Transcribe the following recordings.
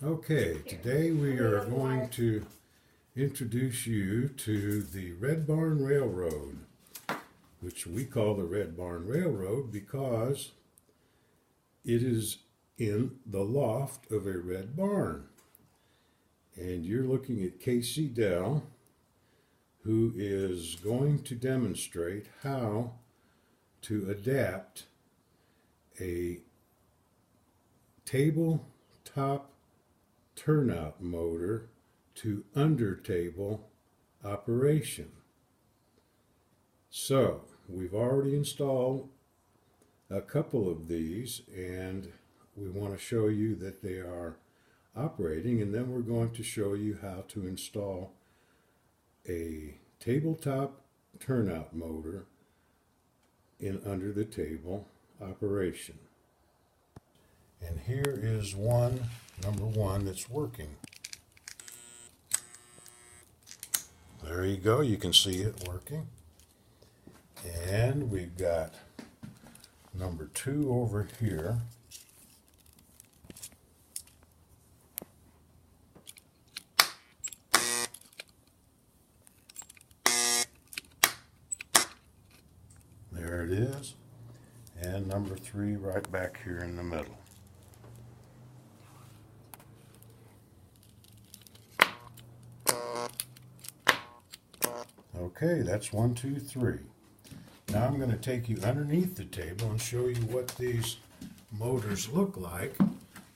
Okay, today we are going to introduce you to the Red Barn Railroad, which we call the Red Barn Railroad because it is in the loft of a red barn. And you're looking at Casey Dell, who is going to demonstrate how to adapt a tabletop turnout motor to under table operation. So we've already installed a couple of these and we want to show you that they are operating, and then we're going to show you how to install a tabletop turnout motor in under the table operation. And here is number one that's working. There you go, you can see it working. And we've got number two over here. There it is. And number three right back here in the middle. Okay, that's 1, 2, 3. Now I'm going to take you underneath the table and show you what these motors look like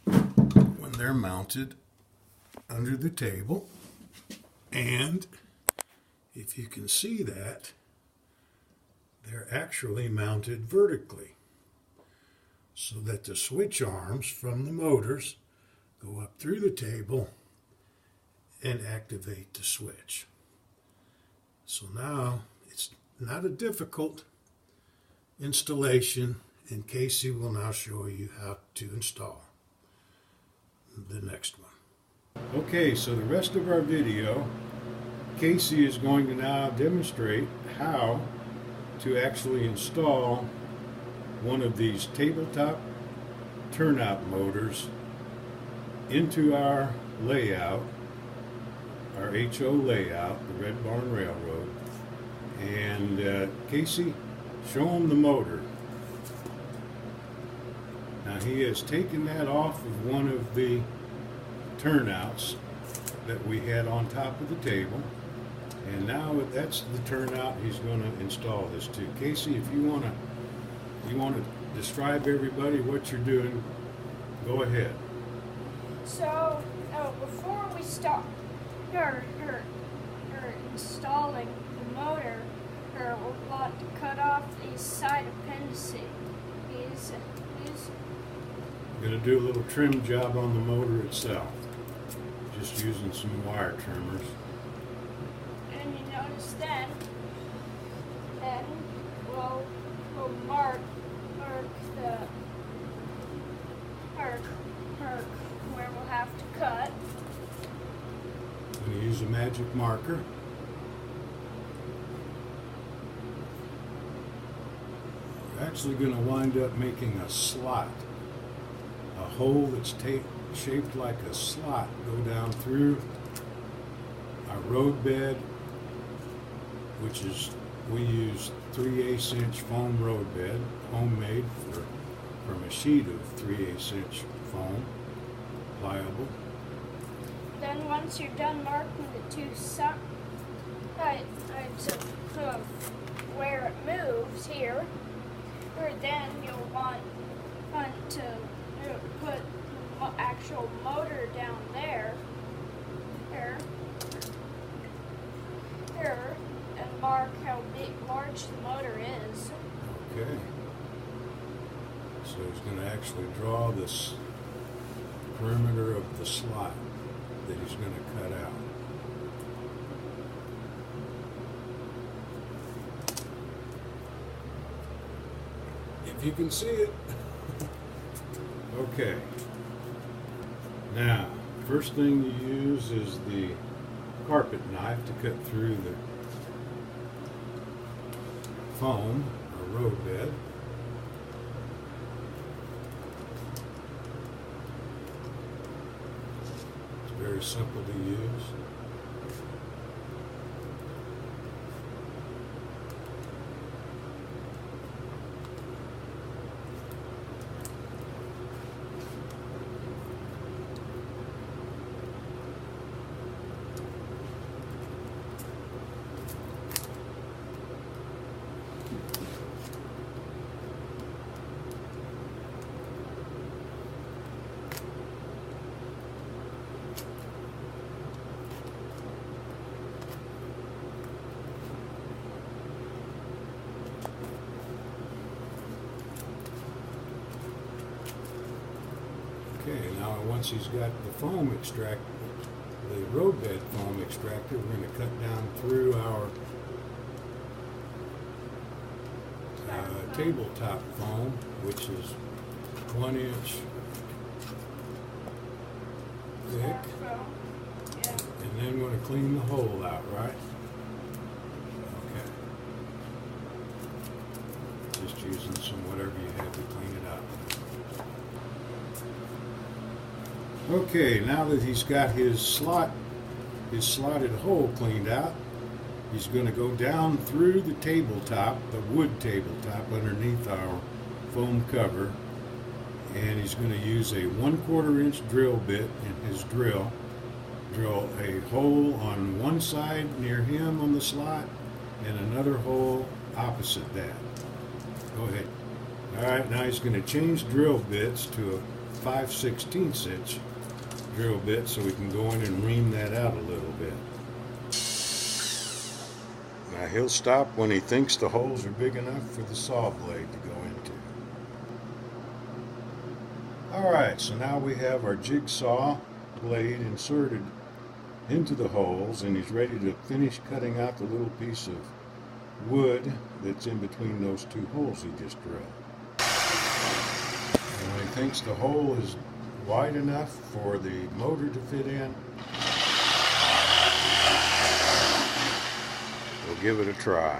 when they're mounted under the table. And if you can see that, they're actually mounted vertically so that the switch arms from the motors go up through the table and activate the switch. So now it's not a difficult installation, and Casey will now show you how to install the next one. Okay, so the rest of our video, Casey is going to now demonstrate how to actually install one of these tabletop turnout motors into our layout, our HO layout, the Red Barn Railroad. And Casey, show him the motor. Now he has taken that off of one of the turnouts that we had on top of the table, and now that's the turnout he's going to install this to. Casey, if you want to describe everybody what you're doing, go ahead. So before we start installing the motor, we'll want to cut off these side appendices. I'm going to do a little trim job on the motor itself, just using some wire trimmers. And you notice then we'll mark where we'll have to cut. I'm going to use a magic marker. We're actually going to wind up making a slot, a hole that's shaped like a slot, go down through our road bed, which is, we use 3/8 inch foam road bed, homemade from a sheet of 3/8 inch foam, pliable. Then once you're done marking the two sides of where it moves here, then you'll want to put the actual motor down there, and mark how large the motor is. Okay. So he's going to actually draw this perimeter of the slot that he's going to cut out. If you can see it. Okay. Now, first thing you use is the carpet knife to cut through the foam or road bed. very simple to use. Okay, now once he's got the foam extract, the roadbed foam extractor, we're going to cut down through our tabletop foam, which is 1 inch thick. And then we're going to clean the hole out, right? Okay. Just using some whatever you have to clean it out. Okay, now that he's got his slotted hole cleaned out, he's going to go down through the tabletop, the wood tabletop underneath our foam cover, and he's going to use a 1/4 inch drill bit in his drill a hole on one side near him on the slot and another hole opposite that. Go ahead. Alright, now he's going to change drill bits to a 5/16 inch drill bit so we can go in and ream that out a little bit. Now he'll stop when he thinks the holes are big enough for the saw blade to go into. Alright, so now we have our jigsaw blade inserted into the holes, and he's ready to finish cutting out the little piece of wood that's in between those two holes he just drilled. And when he thinks the hole is wide enough for the motor to fit in, we'll give it a try.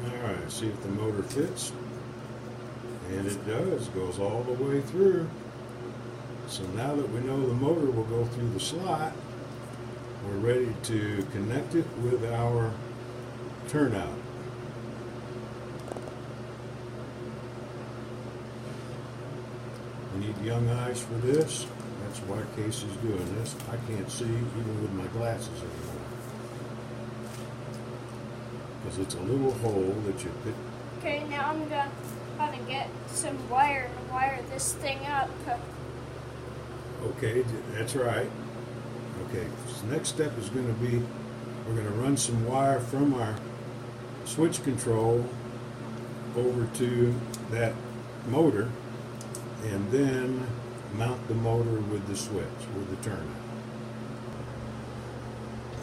Alright, see if the motor fits. And it does, goes all the way through. So now that we know the motor will go through the slot, we're ready to connect it with our turnout. We need young eyes for this. That's why Casey's doing this. I can't see even with my glasses anymore, because it's a little hole that you put. Okay, now I'm gonna get some wire and wire this thing up. Okay, that's right. Okay, so the next step is going to be, we're going to run some wire from our switch control over to that motor, and then mount the motor with the switch, with the turnout.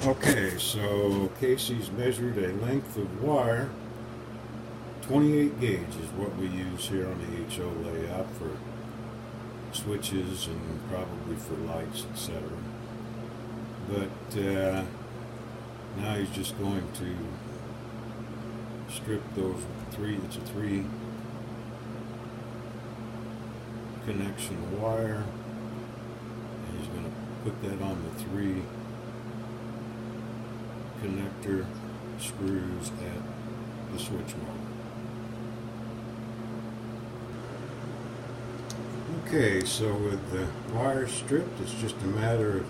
Okay, so Casey's measured a length of wire. 28 gauge is what we use here on the HO layout for switches and probably for lights, etc. But now he's just going to strip those three. It's a 3 connection wire, and he's going to put that on the 3 connector screws at the switch motor. Okay, so with the wire stripped, it's just a matter of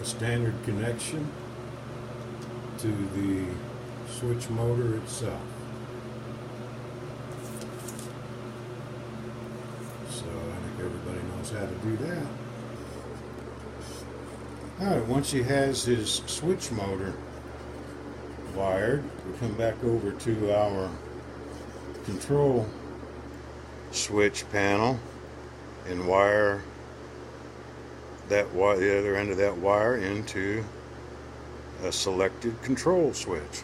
a standard connection to the switch motor itself. So I think everybody knows how to do that. Alright, once he has his switch motor wired, we come back over to our control switch panel and wire the other end of that wire into a selected control switch.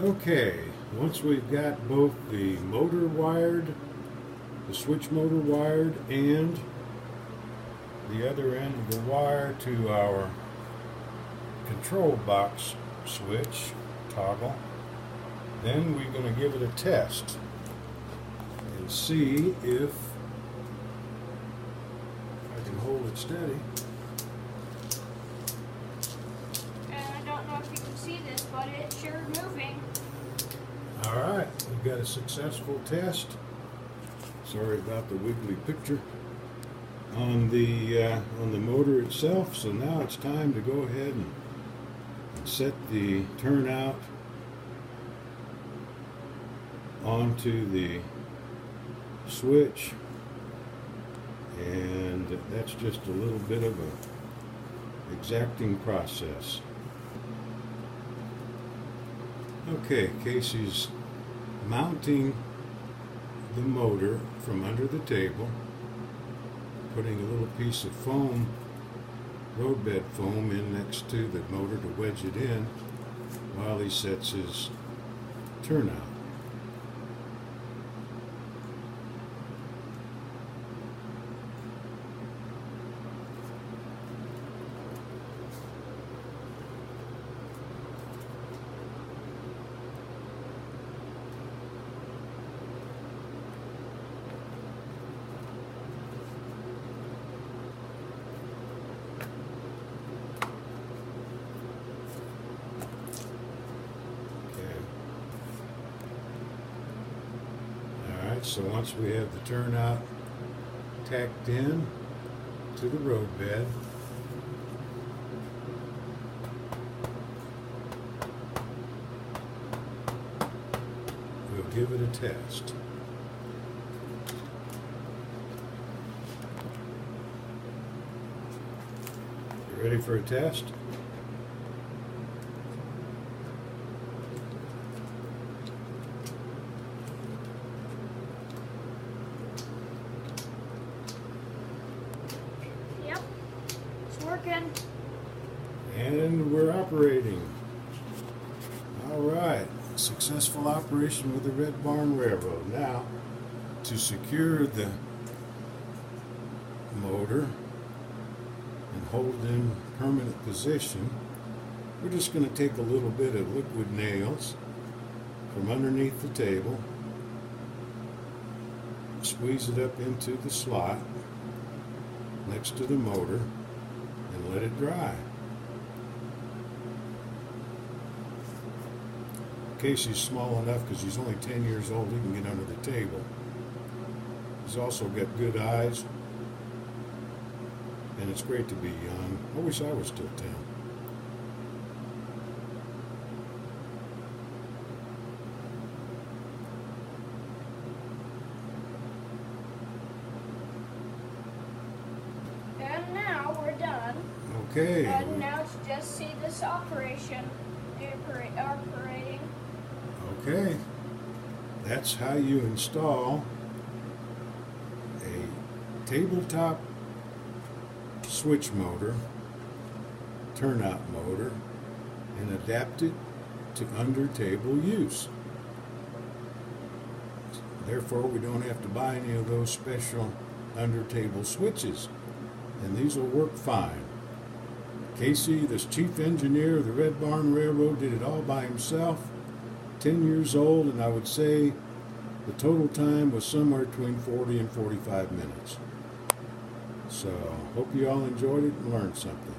Okay, once we've got both the motor wired, the switch motor wired, and the other end of the wire to our control box switch toggle, then we're going to give it a test and see if it steady. And I don't know if you can see this, but it's sure moving. All right, we've got a successful test. Sorry about the wiggly picture on the motor itself. So now it's time to go ahead and set the turnout onto the switch, and that's just a little bit of a exacting process. Okay, Casey's mounting the motor from under the table, putting a little piece of foam, roadbed foam, in next to the motor to wedge it in while he sets his turnout. So once we have the turnout tacked in to the roadbed, we'll give it a test. You ready for a test? Working. And we're operating. All right, successful operation with the Red Barn Railroad. Now, to secure the motor and hold it in permanent position, we're just going to take a little bit of liquid nails from underneath the table, squeeze it up into the slot next to the motor, and let it dry. Casey's small enough because he's only 10 years old, he can get under the table. He's also got good eyes, and it's great to be young. I wish I was still 10. And now we're done. Okay. And now to just see this operation operating. Okay. That's how you install a tabletop switch motor, turnout motor, and adapt it to under table use. Therefore, we don't have to buy any of those special under table switches, and these will work fine. Casey, this chief engineer of the Red Barn Railroad, did it all by himself, 10 years old, and I would say the total time was somewhere between 40 and 45 minutes. So, hope you all enjoyed it and learned something.